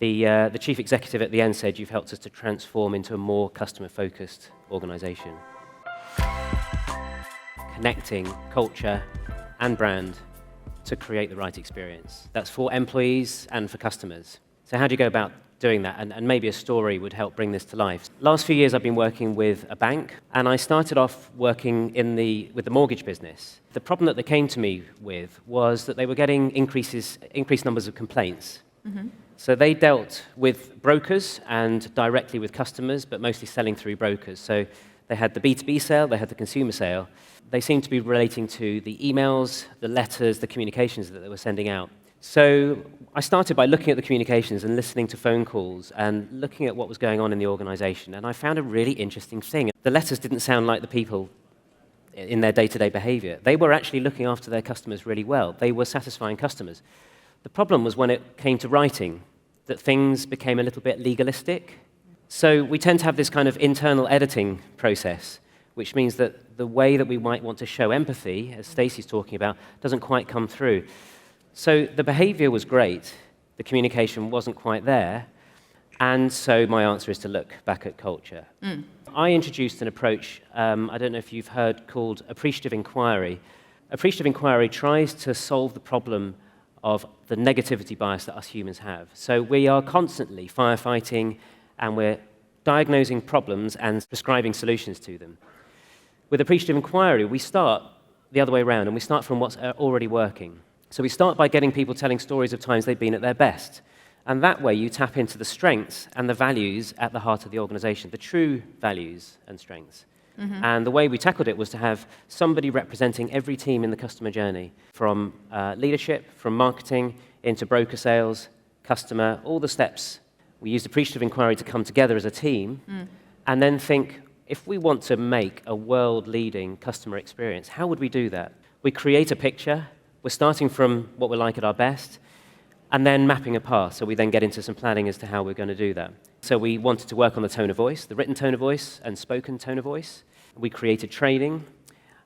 The chief executive at the end said, "You've helped us to transform into a more customer-focused organization." Connecting culture and brand to create the right experience. That's for employees and for customers. So how do you go about doing that? And maybe a story would help bring this to life. Last few years I've been working with a bank, and I started off working with the mortgage business. The problem that they came to me with was that they were getting increased numbers of complaints. Mm-hmm. So they dealt with brokers and directly with customers, but mostly selling through brokers. So they had the B2B sale, they had the consumer sale. They seemed to be relating to the emails, the letters, the communications that they were sending out. So I started by looking at the communications and listening to phone calls and looking at what was going on in the organization. And I found a really interesting thing. The letters didn't sound like the people in their day-to-day behavior. They were actually looking after their customers really well. They were satisfying customers. The problem was when it came to writing, that things became a little bit legalistic. So we tend to have this kind of internal editing process, which means that the way that we might want to show empathy, as Stacey's talking about, doesn't quite come through. So the behavior was great, the communication wasn't quite there, and so my answer is to look back at culture. I introduced an approach, I don't know if you've heard, called appreciative inquiry. Appreciative inquiry tries to solve the problem of the negativity bias that us humans have. So we are constantly firefighting, and we're diagnosing problems and prescribing solutions to them. With appreciative inquiry, we start the other way around, and we start from what's already working. So we start by getting people telling stories of times they've been at their best. And that way you tap into the strengths and the values at the heart of the organization, the true values and strengths. Mm-hmm. And the way we tackled it was to have somebody representing every team in the customer journey, from leadership, from marketing, into broker sales, customer, all the steps. We used appreciative inquiry to come together as a team and then think, if we want to make a world-leading customer experience, how would we do that? We create a picture. We're starting from what we're like at our best, and then mapping a path. So we then get into some planning as to how we're going to do that. So we wanted to work on the tone of voice, the written tone of voice and spoken tone of voice. We created training,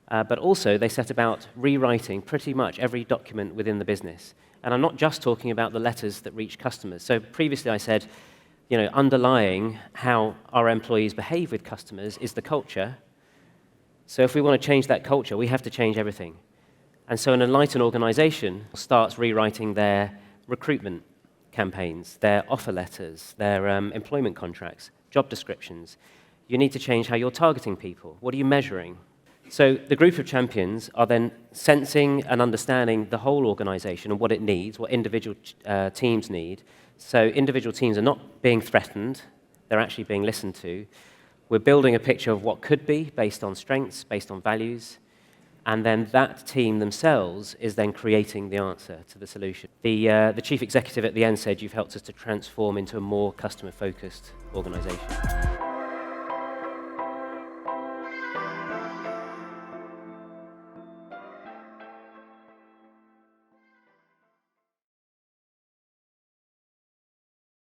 but also they set about rewriting pretty much every document within the business. And I'm not just talking about the letters that reach customers. So previously I said, underlying how our employees behave with customers is the culture. So if we want to change that culture, we have to change everything. And so an enlightened organization starts rewriting their recruitment campaigns, their offer letters, their employment contracts, job descriptions. You need to change how you're targeting people. What are you measuring? So the group of champions are then sensing and understanding the whole organization and what it needs, what individual teams need. So individual teams are not being threatened, they're actually being listened to. We're building a picture of what could be based on strengths, based on values. And then that team themselves is then creating the answer to the solution. The chief executive at the end said, "You've helped us to transform into a more customer-focused organization."